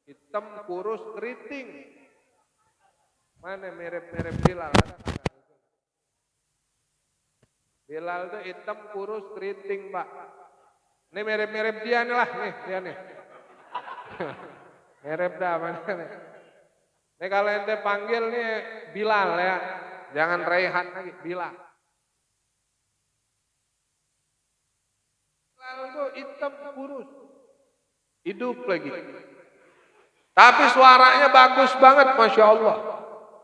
Hitam, kurus, keriting. Mana mirip-mirip Bilal? Ada kagak? Bilal tuh hitam, kurus, keriting, Pak. Ini mirip-mirip dia nih lah, nih dia nih. Mirip dah mana nih. Ini kalau ente panggil nih Bilal ya, jangan Raihan lagi, Bilal. Bilal tuh hitam, kurus, hidup lagi. Tapi suaranya bagus banget, Masya Allah.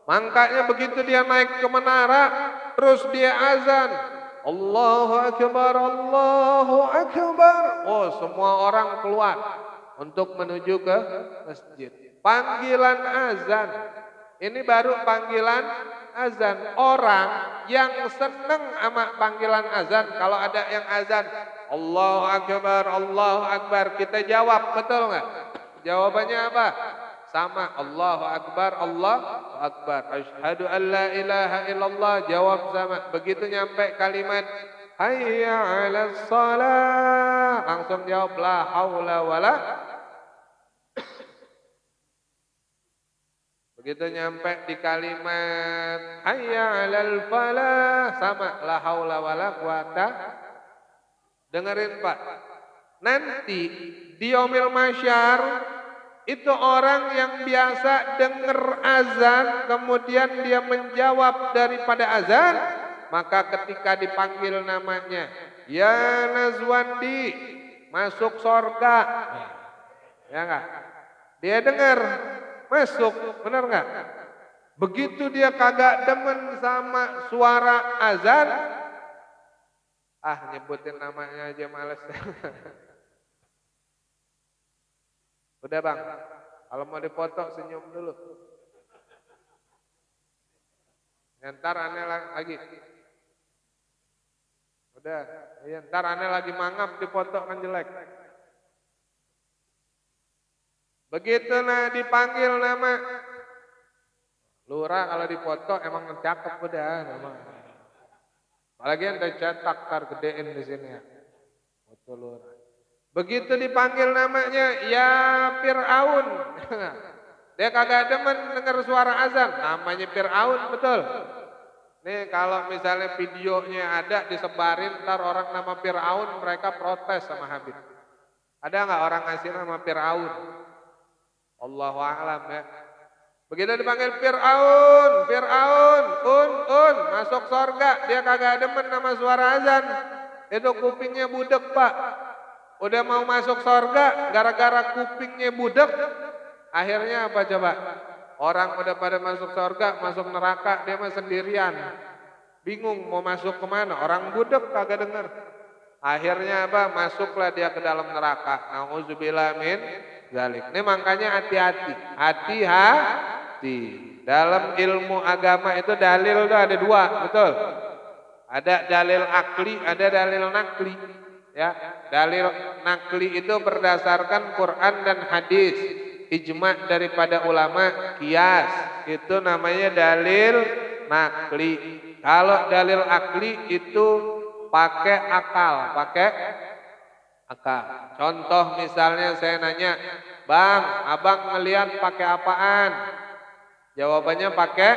Makanya begitu dia naik ke menara, terus dia azan. Allahu Akbar, Allahu Akbar. Oh, semua orang keluar untuk menuju ke masjid. Panggilan azan. Ini baru panggilan azan. Orang yang seneng sama panggilan azan, kalau ada yang azan, Allahu Akbar, Allahu Akbar, kita jawab, betul nggak? Jawabannya apa? Sama, Allahu Akbar, Allahu Akbar. Asyhadu an la ilaha illallah, jawab sama. Begitu nyampe kalimat hayya 'alas shalah, langsung jawab la haula wala. Begitu nyampe di kalimat hayya 'alal falah, sama la haula wala quwata. Dengerin Pak. Nanti di yaumil mahsyar itu orang yang biasa dengar azan kemudian dia menjawab daripada azan, maka ketika dipanggil namanya, ya Nazwandi, masuk sorga, ya enggak? Dia dengar masuk, benar enggak? Begitu dia kagak demen sama suara azan, nyebutin namanya aja males. Udah Bang, kalau mau dipoto senyum dulu. Ntar aneh lagi. Udah, ya, ntar aneh lagi mangap dipoto kan jelek. Begitu dipanggil nama lurah, kalau dipoto emang cakep udah nama. Apalagi yang cetak tar gedein di sini ya. Foto lurah. Begitu dipanggil namanya, ya Fir'aun. Dia kagak demen dengar suara azan, namanya Fir'aun, betul. Nih kalau misalnya videonya ada disebarin, ntar orang nama Fir'aun, mereka protes sama Habib. Ada nggak orang ngasih nama Fir'aun? Allahu a'lam ya. Begitu dipanggil Fir'aun, Fir'aun, masuk sorga, dia kagak demen nama suara azan. Itu kupingnya budek Pak. Udah mau masuk sorga, gara-gara kupingnya budek, akhirnya apa coba? Orang udah pada masuk sorga, masuk neraka, dia mah sendirian. Bingung mau masuk kemana, orang budek kagak denger. Akhirnya apa? Masuklah dia ke dalam neraka. Nauzubillah min dzalik. Ini makanya hati-hati. Hati-hati. Dalam ilmu agama itu dalil itu ada dua, betul? Ada dalil akli, ada dalil nakli. Ya, dalil nakli itu berdasarkan Quran dan hadis, ijma daripada ulama, qiyas, itu namanya dalil nakli. Kalau dalil akli itu pakai akal, Contoh misalnya saya nanya, Bang, abang ngelihat pakai apaan? Jawabannya pakai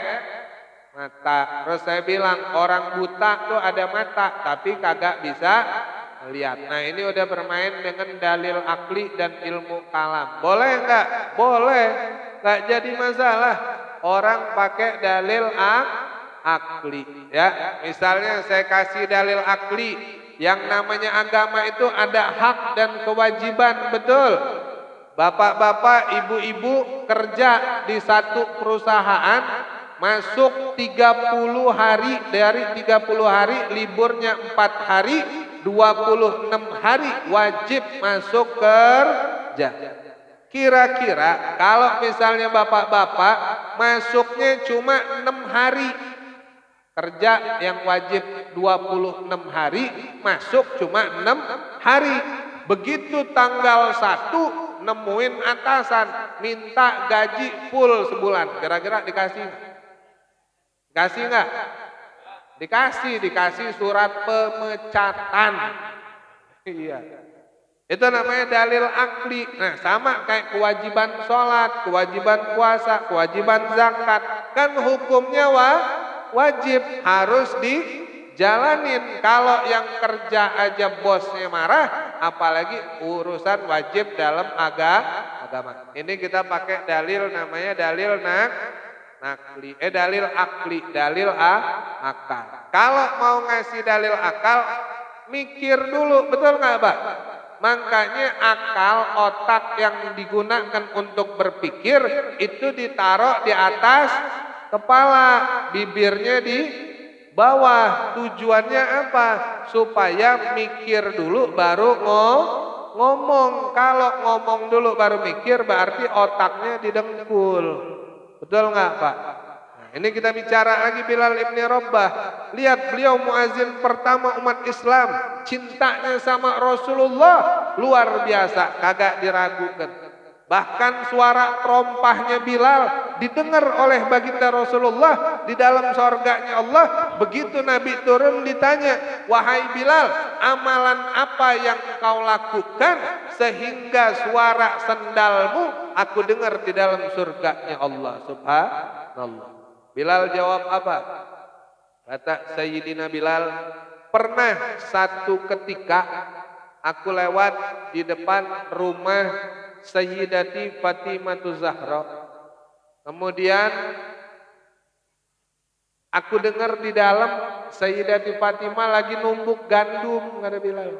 mata. Terus saya bilang orang buta tuh ada mata, tapi kagak bisa lihat. Nah ini udah bermain dengan dalil akli dan ilmu kalam. Boleh enggak? Boleh. Enggak jadi masalah. Orang pakai dalil akli. Ya, misalnya saya kasih dalil akli. Yang namanya agama itu ada hak dan kewajiban, betul. Bapak-bapak, ibu-ibu kerja di satu perusahaan, masuk 30 hari, dari 30 hari liburnya 4 hari, 26 hari wajib masuk kerja. Kira-kira kalau misalnya bapak-bapak masuknya cuma 6 hari, kerja yang wajib 26 hari, masuk cuma 6 hari. Begitu tanggal 1 nemuin atasan minta gaji full sebulan, kira-kira dikasih? Dikasih nggak? Dikasih surat pemecatan. Iya. Itu namanya dalil akli. Nah, sama kayak kewajiban sholat, kewajiban puasa, kewajiban zakat. Kan hukumnya wajib, harus dijalanin. Kalau yang kerja aja bosnya marah, apalagi urusan wajib dalam agama. Ini kita pakai dalil namanya dalil dalil akli, dalil akal. Kalau mau ngasih dalil akal, mikir dulu, betul nggak, Pak? Makanya akal, otak yang digunakan untuk berpikir itu ditaruh di atas kepala, bibirnya di bawah. Tujuannya apa? Supaya mikir dulu baru ngomong. Kalau ngomong dulu baru mikir berarti otaknya didengkul. Betul nggak, Pak? Nah, ini kita bicara lagi Bilal ibn Rabah. Lihat, beliau muazin pertama umat Islam. Cintanya sama Rasulullah luar biasa, kagak diragukan. Bahkan suara terompahnya Bilal didengar oleh baginda Rasulullah di dalam surganya Allah. Begitu Nabi turun ditanya, "Wahai Bilal, amalan apa yang kau lakukan sehingga suara sendalmu aku dengar di dalam surganya Allah?" Subhanallah. Bilal jawab apa? Kata Sayyidina Bilal, "Pernah satu ketika aku lewat di depan rumah Sayyidati Fatimah Zahra. Kemudian aku dengar di dalam Sayyidati Fatimah lagi numbuk gandum," kata Bilal.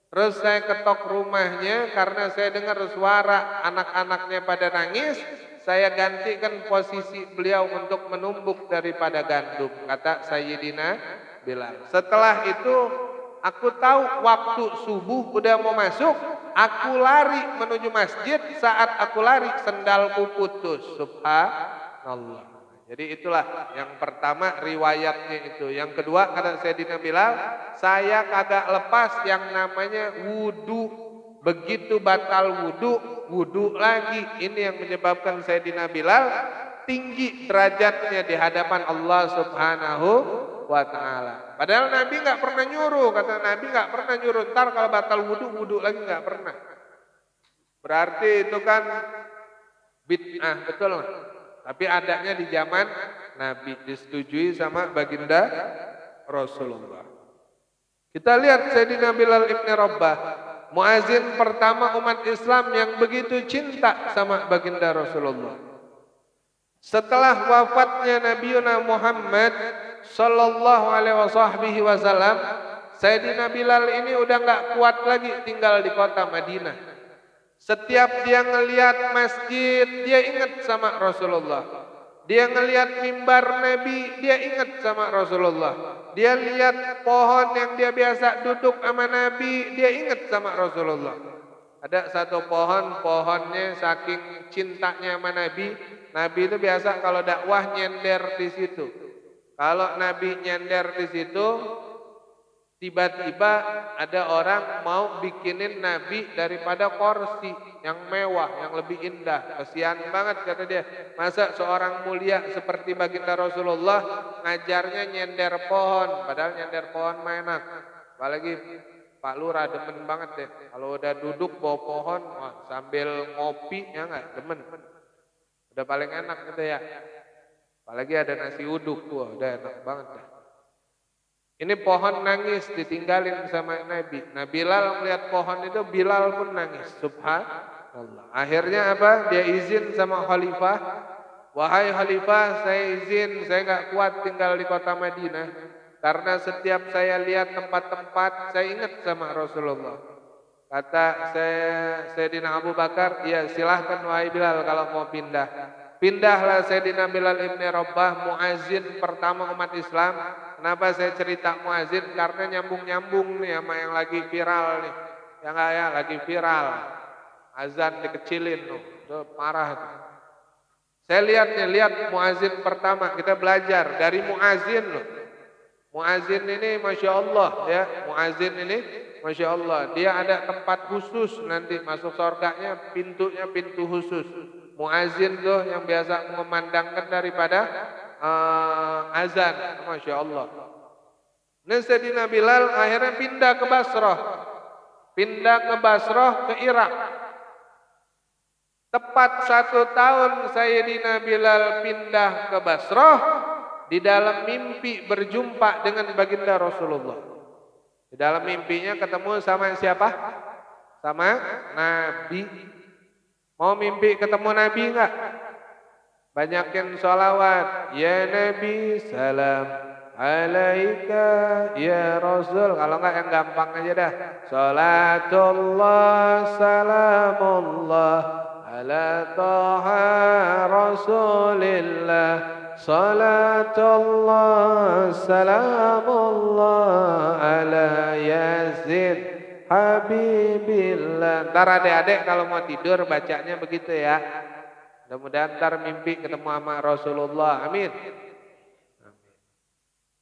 Terus saya ketok rumahnya karena saya dengar suara anak-anaknya pada nangis. Saya gantikan posisi beliau untuk menumbuk daripada gandum, kata Sayyidina Bilal. Setelah itu aku tahu waktu subuh udah mau masuk. Aku lari menuju masjid. Saat aku lari sendalku putus. Subhanallah. Jadi itulah yang pertama riwayatnya itu. Yang kedua kata Sayyidina Bilal, saya kagak lepas yang namanya wudu. Begitu batal wudu lagi. Ini yang menyebabkan Sayyidina Bilal tinggi derajatnya di hadapan Allah Subhanahu wa ta'ala. Padahal Nabi nggak pernah nyuruh. Kata Nabi nggak pernah nyuruh. Ntar kalau batal wudu lagi nggak pernah. Berarti itu kan bid'ah, betul nggak? Tapi adanya di zaman Nabi, disetujui sama baginda Rasulullah. Kita lihat Sayyidina Bilal ibn Rabah, muazin pertama umat Islam yang begitu cinta sama baginda Rasulullah. Setelah wafatnya Nabiuna Muhammad sallallahu alaihi wasallam, Sayyidina Bilal ini udah nggak kuat lagi tinggal di kota Madinah. Setiap dia ngelihat masjid, dia ingat sama Rasulullah. Dia ngelihat mimbar Nabi, dia ingat sama Rasulullah. Dia lihat pohon yang dia biasa duduk sama Nabi, dia ingat sama Rasulullah. Ada satu pohon, pohonnya saking cintanya sama Nabi, Nabi itu biasa kalau dakwah nyender di situ. Kalau Nabi nyender di situ, tiba-tiba ada orang mau bikinin Nabi daripada kursi yang mewah, yang lebih indah. Kesian banget kata dia. Masa seorang mulia seperti baginda Rasulullah ngajarnya nyender pohon, padahal nyender pohon mah enak. Apalagi Pak Lurah demen banget deh. Kalau udah duduk bawah pohon, wah, sambil ngopi ya enggak, demen. Udah paling enak gitu ya. Apalagi ada nasi uduk, wah, udah enak banget deh. Ini pohon nangis ditinggalin sama Nabi. Nah Bilal melihat pohon itu, Bilal pun nangis. Subhanallah. Akhirnya apa? Dia izin sama khalifah. Wahai khalifah, saya izin, saya nggak kuat tinggal di kota Madinah. Karena setiap saya lihat tempat-tempat, saya ingat sama Rasulullah. Kata Sayyidina Abu Bakar, ya silahkan wahai Bilal kalau mau pindah. Pindahlah Sayyidina Bilal ibn Rabah, muazin pertama umat Islam. Kenapa saya cerita muazin? Karena nyambung-nyambung nih sama yang lagi viral nih. Ya enggak ya, lagi viral. Azan dikecilin tuh, itu parah tuh. Saya lihat muazin pertama, kita belajar dari muazin loh. Muazin ini Masya Allah ya, muazin ini Masya Allah. Dia ada tempat khusus nanti masuk surganya, pintunya pintu khusus. Muazin tuh yang biasa memandangkan daripada azan, Masya Allah. Nah Sayyidina Bilal akhirnya pindah ke Basrah. pindah ke Basrah, ke Irak. Tepat 1 tahun Sayyidina Bilal pindah ke Basrah, di dalam mimpi berjumpa dengan baginda Rasulullah. Di dalam mimpinya ketemu sama siapa? Sama Nabi. Mau mimpi ketemu Nabi enggak? Banyakin sholawat. Ya Nabi salam alaika ya Rasul. Kalau enggak yang gampang aja dah. Salatullah salamullah ala taha Rasulillah. Salatullah salamullah ala Yazid Habibillah. Ntar adik-adik kalau mau tidur bacanya begitu ya. Mudah-mudahan ntar mimpi ketemu sama Rasulullah. Amin.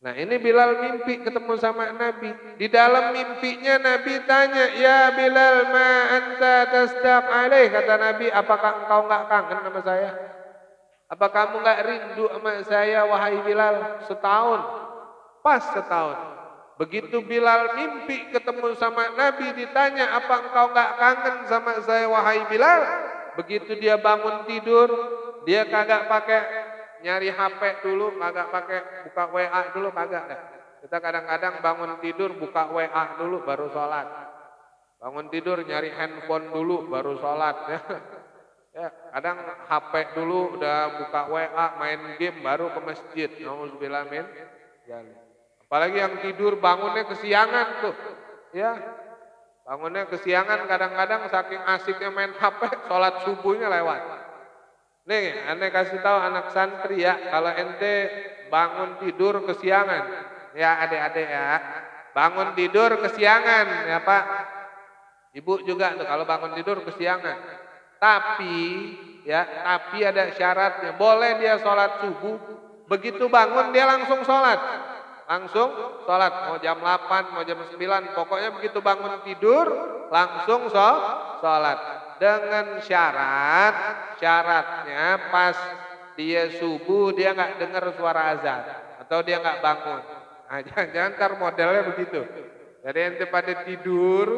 Nah ini Bilal mimpi ketemu sama Nabi. Di dalam mimpinya Nabi tanya, ya Bilal ma anta tasdaq alaih. Kata Nabi, apakah engkau enggak kangen sama saya? Apa kamu enggak rindu sama saya wahai Bilal? Setahun. Pas setahun. Begitu Bilal mimpi ketemu sama Nabi, ditanya, apa engkau enggak kangen sama saya wahai Bilal? Begitu dia bangun tidur, dia kagak pakai nyari HP dulu, kagak pakai buka WA dulu, kagak dah. Kita kadang-kadang bangun tidur buka WA dulu baru sholat. Bangun tidur nyari handphone dulu baru sholat ya. Ya, kadang HP dulu udah buka WA, main game baru ke masjid. Nauzubillah min dzalik. Apalagi yang tidur bangunnya kesiangan tuh. Ya. Bangunnya kesiangan kadang-kadang saking asiknya main HP, sholat subuhnya lewat. Nih, ane kasih tahu anak santri ya, kalau ente bangun tidur kesiangan, ya adik-adik ya, bangun tidur kesiangan ya Pak. Ibu juga tuh kalau bangun tidur kesiangan. Tapi ada syaratnya. Boleh dia sholat subuh, begitu bangun dia langsung sholat. Langsung sholat, mau jam 8, mau jam 9, pokoknya begitu bangun tidur, langsung sholat. Dengan syaratnya pas dia subuh, dia nggak dengar suara azan, atau dia nggak bangun. Nah, jangan ntar modelnya begitu. Jadi ente pada tidur,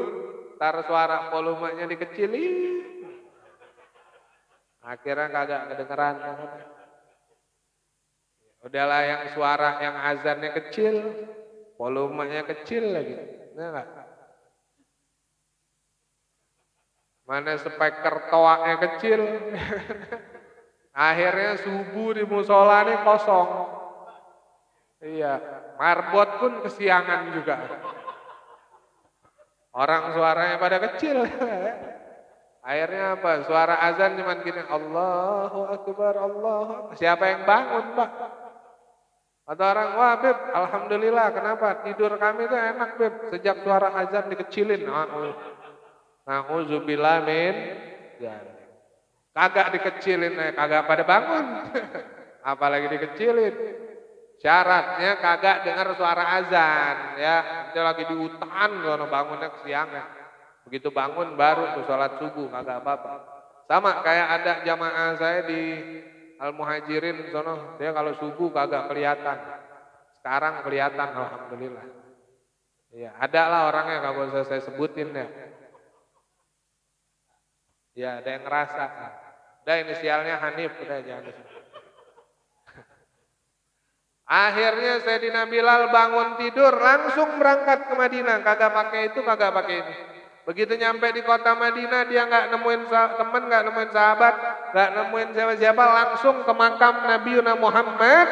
ntar suara volumenya dikecilin. Akhirnya kagak kedengeran. Udahlah yang suara yang azannya kecil, volumenya kecil lagi. Enggak? Mana speaker toaknya kecil. Akhirnya subuh di musola ini kosong. Iya, marbot pun kesiangan juga. Orang suaranya pada kecil. Akhirnya apa? Suara azan cuman gini, Allahu Akbar, Allahu Akbar. Siapa yang bangun, Pak? Kata orang, wah Beb, alhamdulillah, kenapa? Tidur kami itu enak Beb, sejak suara azan dikecilin. Na'udzubillah min dzalik. Kagak dikecilin, kagak pada bangun. Apalagi dikecilin. Syaratnya kagak dengar suara azan, ya. Itu lagi di hutan, sono bangunnya kesiangan. Begitu bangun baru tuh sholat subuh, kagak apa-apa. Sama kayak ada jamaah saya di Al-Muhajirin sono, dia kalau subuh kagak kelihatan. Sekarang kelihatan, alhamdulillah. Ya, ada lah orangnya, kalau saya sebutin ya. Ya, ada yang ngerasa. Udah inisialnya Hanif, udah jangan disebut. Akhirnya Sayyidina Bilal bangun tidur, langsung berangkat ke Madinah. Kagak pakai itu, kagak pakai ini. Begitu nyampe di kota Madinah, dia nggak nemuin teman, nggak nemuin sahabat, nggak nemuin siapa-siapa, langsung ke makam Nabi Muhammad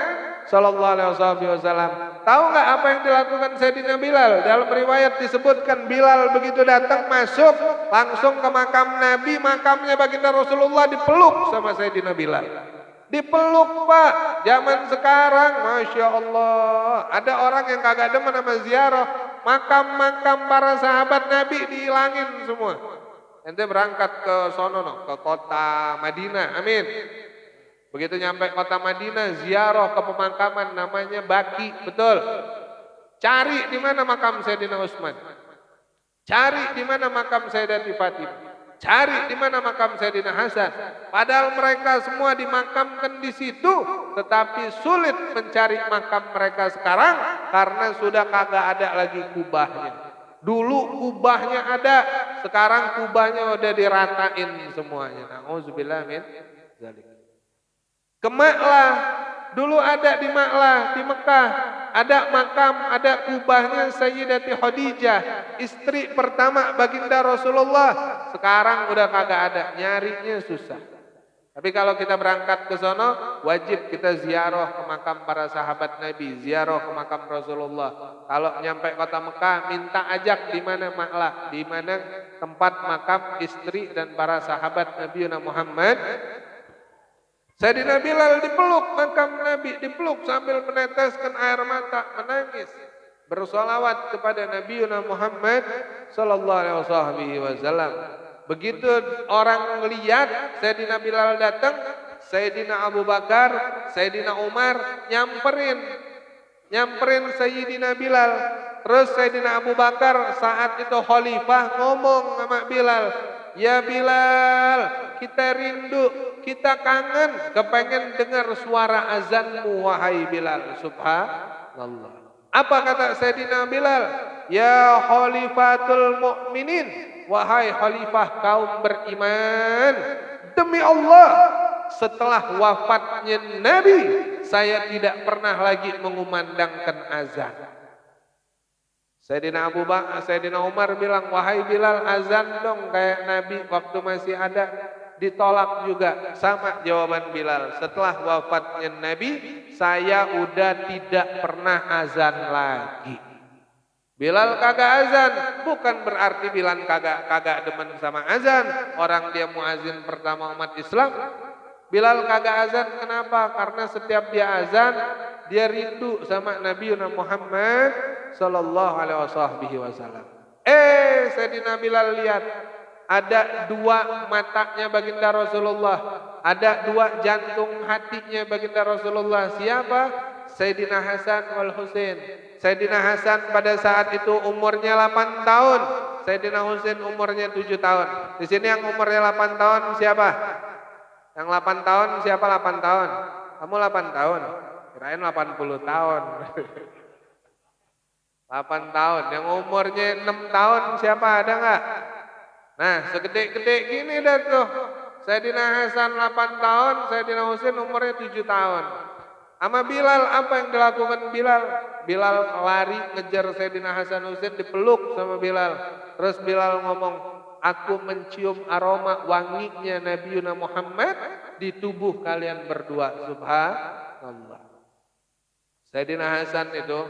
Sallallahu Alaihi Wasallam. Tahu nggak apa yang dilakukan Sayyidina Bilal? Dalam riwayat disebutkan Bilal begitu datang masuk, langsung ke makam Nabi, makamnya baginda Rasulullah dipeluk sama Sayyidina Bilal. Dipeluk Pak, zaman sekarang, Masya Allah, ada orang yang kagak demen sama ziarah. Makam-makam para sahabat Nabi dihilangin semua. Ente berangkat ke sono, ke kota Madinah, amin. Begitu nyampe kota Madinah, ziarah ke pemakaman namanya Baki, betul. Cari di mana makam Sayyidina Utsman. Cari di mana makam Sayyidati Fatimah. Cari di mana makam Sayyidina Hasan. Padahal mereka semua dimakamkan di situ, tetapi sulit mencari makam mereka sekarang karena sudah kagak ada lagi kubahnya. Dulu kubahnya ada, sekarang kubahnya udah diratain semuanya. Nauzubillah min dzalik. Ke Ma'lah, dulu ada di Ma'lah, di Mekah, ada makam, ada kubahnya Sayyidati Khadijah, istri pertama baginda Rasulullah. Sekarang udah kagak ada, nyarinya susah. Tapi kalau kita berangkat ke sono, wajib kita ziarah ke makam para sahabat Nabi, ziarah ke makam Rasulullah. Kalau nyampe kota Mekah, minta ajak di mana Ma'lah, di mana tempat makam istri dan para sahabat Nabi Muhammad. Sayyidina Bilal dipeluk makam Nabi, dipeluk sambil meneteskan air mata, menangis, bersolawat kepada Nabi Muhammad sallallahu alaihi wasallam. Begitu orang lihat Sayyidina Bilal datang, Sayyidina Abu Bakar, Sayyidina Umar nyamperin Sayyidina Bilal. Terus Sayyidina Abu Bakar saat itu khalifah ngomong sama Bilal, "Ya Bilal, kita rindu, kita kangen, kepengen dengar suara azanmu wahai Bilal." Subhanallah. Apa kata Sayyidina Bilal? "Ya khalifatul mu'minin, wahai khalifah kaum beriman, demi Allah, setelah wafatnya Nabi, saya tidak pernah lagi mengumandangkan azan." Sayyidina Umar bilang, "Wahai Bilal, azan dong kayak Nabi waktu masih ada." Ditolak juga, sama jawaban Bilal. Setelah wafatnya Nabi, saya udah tidak pernah azan lagi. Bilal kagak azan, bukan berarti Bilal kagak demen sama azan. Orang dia muazin pertama umat Islam. Bilal kagak azan, kenapa? Karena setiap dia azan, dia rindu sama Nabi Muhammad sallallahu alaihi wasallam. Sayyidina Bilal lihat, ada dua matanya baginda Rasulullah, ada dua jantung hatinya baginda Rasulullah. Siapa? Sayyidina Hasan wal Husain. Sayyidina Hasan pada saat itu umurnya 8 tahun, Sayyidina Husain umurnya 7 tahun. Di sini yang umurnya 8 tahun siapa? Yang 8 tahun siapa 8 tahun? Kamu 8 tahun? Kirain 80 tahun. 8 tahun. Yang umurnya 6 tahun siapa? Ada enggak? Nah, segede-gede gini dah tuh. Sayyidina Hasan 8 tahun, Sayyidina Husain umurnya 7 tahun. Sama Bilal, apa yang dilakukan Bilal? Bilal lari ngejar Sayyidina Hasan Husain, dipeluk sama Bilal. Terus Bilal ngomong, "Aku mencium aroma wanginya Nabi Muhammad di tubuh kalian berdua." Subhanallah. Sayyidina Hasan itu,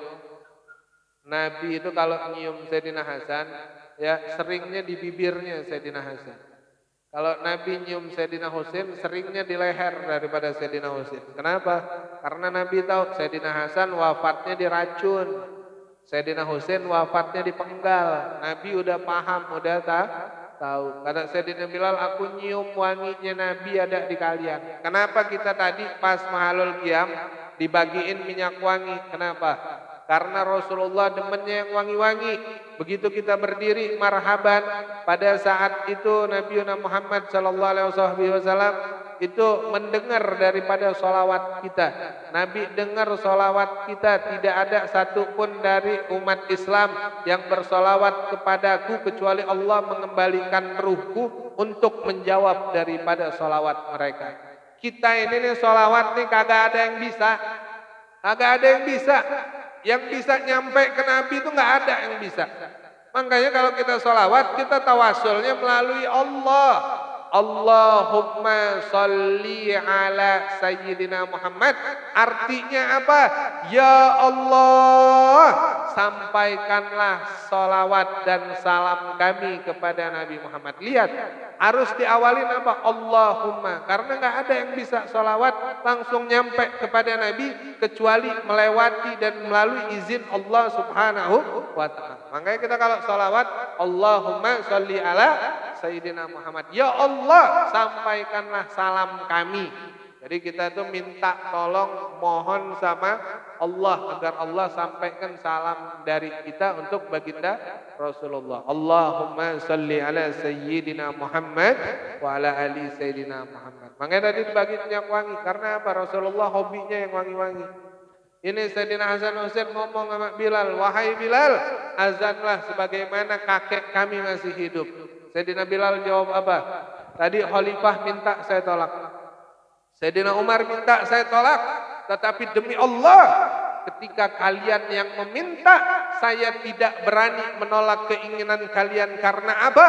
Nabi itu kalau nyium Sayyidina Hasan, ya seringnya di bibirnya Sayyidina Hasan. Kalau Nabi nyium Sayyidina Husain, seringnya di leher daripada Sayyidina Husain. Kenapa? Karena Nabi tahu Sayyidina Hasan wafatnya diracun, Sayyidina Husain wafatnya dipenggal. Nabi udah paham, udah tahu. Kata Sayyidina Bilal, "Aku nyium wanginya Nabi ada di kalian." Kenapa kita tadi pas Mahalul Qiyam dibagiin minyak wangi? Kenapa? Karena Rasulullah demennya yang wangi-wangi. Begitu kita berdiri marhaban, pada saat itu Nabi Muhammad sallallahu alaihi wasallam itu mendengar daripada sholawat kita. Nabi dengar sholawat kita, tidak ada satupun dari umat Islam yang bersolawat kepadaku kecuali Allah mengembalikan ruhku untuk menjawab daripada sholawat mereka. Kita ini nih sholawat nih kagak ada yang bisa. Kagak ada yang bisa. Yang bisa nyampe ke Nabi itu nggak ada yang bisa. Makanya kalau kita sholawat, kita tawasulnya melalui Allah. Allahumma sholli ala Sayyidina Muhammad. Artinya apa? Ya Allah, sampaikanlah sholawat dan salam kami kepada Nabi Muhammad. Lihat, harus diawalin apa? Allahumma. Karena nggak ada yang bisa sholawat langsung nyampe kepada Nabi kecuali melewati dan melalui izin Allah Subhanahu wa ta'ala. Makanya kita kalau sholawat, Allahumma sholli ala Sayyidina Muhammad. Ya Allah, sampaikanlah salam kami. Jadi kita tuh minta tolong, mohon sama Allah agar Allah sampaikan salam dari kita untuk baginda Rasulullah. Allahumma sholli ala Sayyidina Muhammad wa ala ali Sayyidina Muhammad. Makanya tadi dibagi minyak wangi. Karena apa? Rasulullah hobinya yang wangi-wangi. Ini Sayyidina Hasan Husain ngomong sama Bilal, wahai Bilal, azanlah sebagaimana kakek kami masih hidup. Sayyidina Bilal jawab apa? Tadi khalifah minta saya tolak. Sayyidina Umar minta saya tolak. Tetapi demi Allah, ketika kalian yang meminta, saya tidak berani menolak keinginan kalian. Karena apa?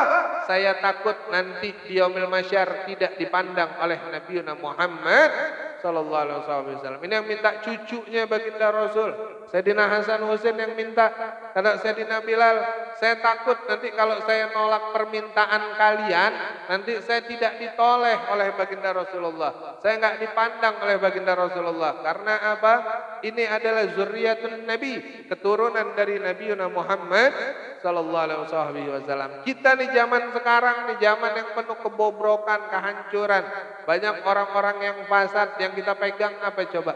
Saya takut nanti di yaumil masyar tidak dipandang oleh Nabi Muhammad sallallahu alaihi wasallam. Ini yang minta cucunya baginda Rasul. Sayyidina Hasan Husain yang minta. Kata Sayyidina Bilal, saya takut nanti kalau saya nolak permintaan kalian, nanti saya tidak ditoleh oleh baginda Rasulullah. Saya enggak dipandang oleh baginda Rasulullah. Karena apa? Ini adalah zurriyatun Nabi, keturunan dari Nabi Muhammad sallallahu alaihi wasallam. Kita nih zaman sekarang, nih zaman yang penuh kebobrokan, kehancuran. Banyak orang-orang yang fasad, yang kita pegang apa coba?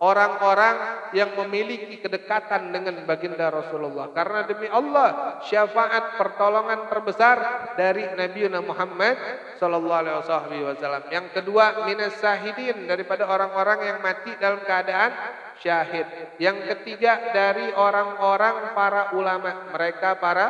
Orang-orang yang memiliki kedekatan dengan baginda Rasulullah. Karena demi Allah, syafaat pertolongan terbesar dari Nabi Muhammad sallallahu alaihi wasallam. Yang kedua, minas syahidin, daripada orang-orang yang mati dalam keadaan syahid. Yang ketiga, dari orang-orang para ulama. Mereka para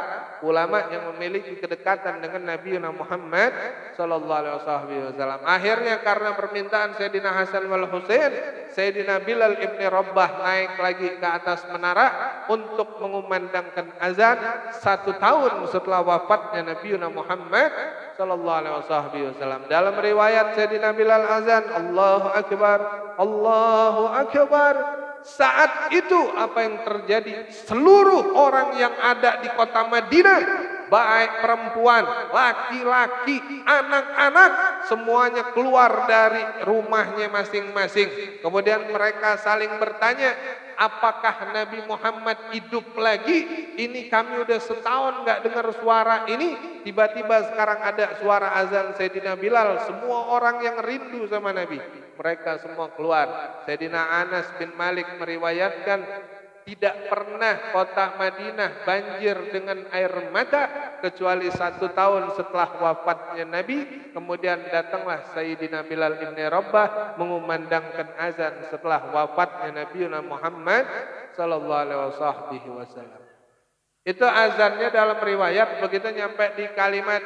ulama yang memiliki kedekatan dengan Nabi Muhammad sallallahu alaihi wasallam. Akhirnya karena permintaan Sayyidina Hasan wal Husain, Sayyidina Bilal ibn Rabah naik lagi ke atas menara untuk mengumandangkan azan 1 tahun setelah wafatnya Nabi Muhammad sallallahu alaihi wasallam. Dalam riwayat Sayyidina Bilal azan, Allahu Akbar, Allahu Akbar. Saat itu apa yang terjadi? Seluruh orang yang ada di kota Madinah, baik perempuan, laki-laki, anak-anak, semuanya keluar dari rumahnya masing-masing. Kemudian mereka saling bertanya, apakah Nabi Muhammad hidup lagi? Ini kami udah setahun nggak dengar suara ini. Tiba-tiba sekarang ada suara azan Sayyidina Bilal. Semua orang yang rindu sama Nabi, mereka semua keluar. Sayyidina Anas bin Malik meriwayatkan, tidak pernah kota Madinah banjir dengan air mata kecuali 1 tahun setelah wafatnya Nabi. Kemudian datanglah Sayyidina Bilal ibn Rabah mengumandangkan azan setelah wafatnya Nabi Muhammad sallallahu alaihi wasallam. Itu azannya dalam riwayat begitu nyampe di kalimat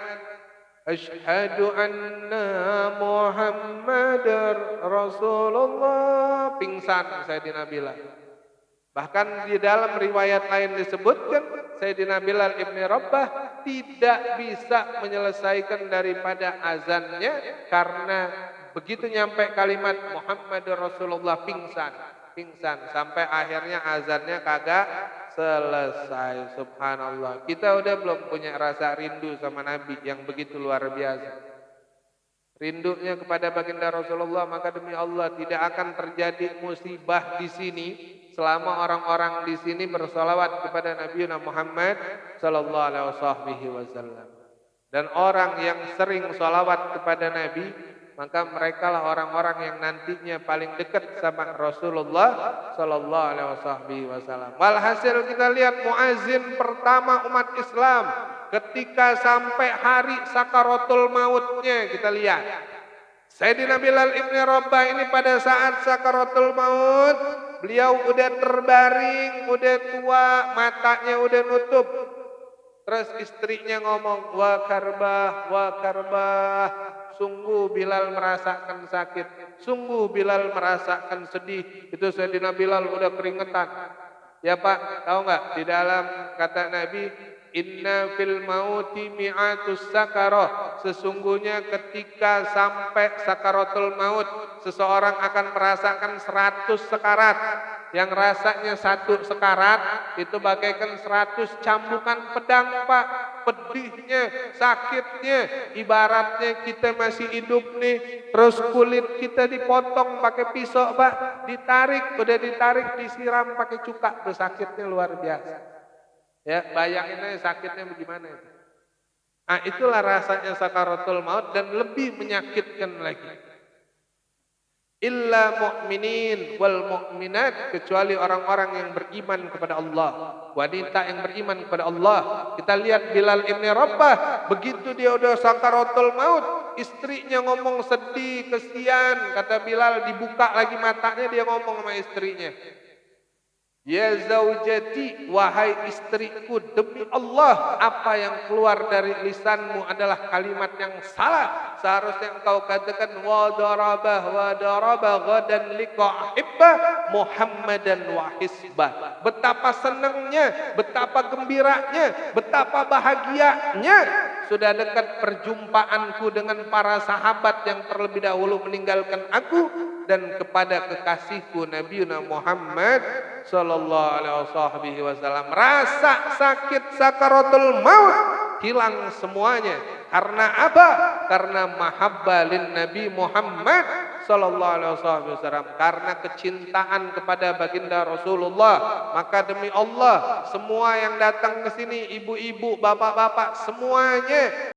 Asyhadu anna Muhammadar Rasulullah, pingsan Sayyidina Bilal. Bahkan di dalam riwayat lain disebutkan Sayyidina Bilal ibn Rabah tidak bisa menyelesaikan daripada azannya karena begitu nyampe kalimat Muhammadur Rasulullah pingsan sampai akhirnya azannya kagak selesai. Subhanallah. Kita udah belum punya rasa rindu sama Nabi yang begitu luar biasa. Rindunya kepada baginda Rasulullah, maka demi Allah tidak akan terjadi musibah di sini selama orang-orang di sini bersolawat kepada Nabi Muhammad sallallahu alaihi wasallam. Dan orang yang sering solawat kepada Nabi, maka mereka lah orang-orang yang nantinya paling dekat sama Rasulullah sallallahu alaihi wasallam. Walhasil kita lihat muazin pertama umat Islam ketika sampai hari sakaratul mautnya, kita lihat Sayyidina Bilal ibn Rabah ini pada saat sakaratul maut, beliau udah terbaring, udah tua, matanya udah nutup. Terus istrinya ngomong, wa karbah, sungguh Bilal merasakan sakit, sungguh Bilal merasakan sedih. Itu Sayyidina Bilal udah keringetan. Ya Pak, tahu nggak di dalam kata Nabi, inna fil mauti mi'atus sakarah, sesungguhnya ketika sampai sakaratul maut, seseorang akan merasakan 100 sekarat. Yang rasanya 1 sekarat itu bagaikan 100 cambukan pedang, Pak. Pedihnya, sakitnya, ibaratnya kita masih hidup nih, terus kulit kita dipotong pakai pisau, Pak. Ditarik, udah ditarik, disiram pakai cuka, itu sakitnya luar biasa. Ya, bayangin aja sakitnya bagaimana itu. Nah, itulah rasanya sakaratul maut dan lebih menyakitkan lagi. Illa mu'minin wal mu'minat, kecuali orang-orang yang beriman kepada Allah, wanita yang beriman kepada Allah. Kita lihat Bilal ibn Rabah, begitu dia udah sakaratul maut, istrinya ngomong sedih, kesian. Kata Bilal, dibuka lagi matanya, dia ngomong sama istrinya, Ya zaujati, wahai istriku, demi Allah, apa yang keluar dari lisanmu adalah kalimat yang salah. Seharusnya engkau katakan wa daraba ghadan liqa hibbah Muhammadan wa hisbah. Betapa senangnya, betapa gembiranya, betapa bahagianya sudah dekat perjumpaanku dengan para sahabat yang terlebih dahulu meninggalkan aku, dan kepada kekasihku Nabi Muhammad sallallahu alaihi wasallam. Rasa sakit sakaratul maut hilang semuanya. Karena apa? Karena mahabbah lin Nabi Muhammad sallallahu alaihi wasallam, karena kecintaan kepada baginda Rasulullah. Maka demi Allah, semua yang datang ke sini, ibu-ibu, bapak-bapak, semuanya